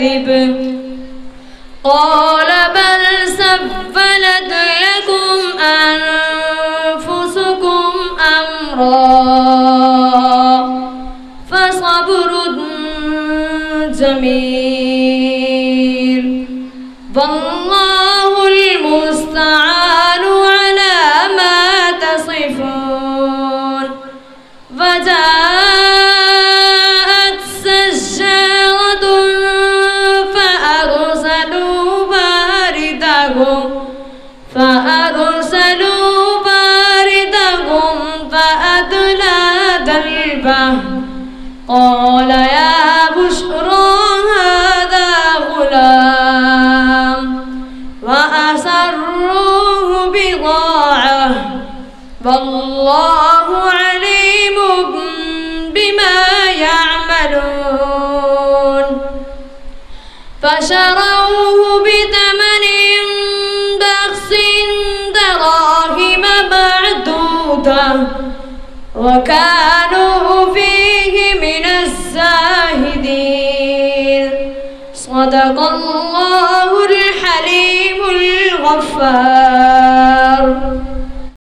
كذب قال بل سولت لكم أنفسكم أمرا فصبر جميل والله المستعان على ما تصفون وجاءت سجارة فأرسلوا باردهم فأدلى دلبه قال يا بشرى هذا غلام وأسروه بضاعة والله عليم بما يعملون فشروه بثمن بخس دراهم معدودة وكانوا فيه من الزاهدين صدق الله الحليم الغفار.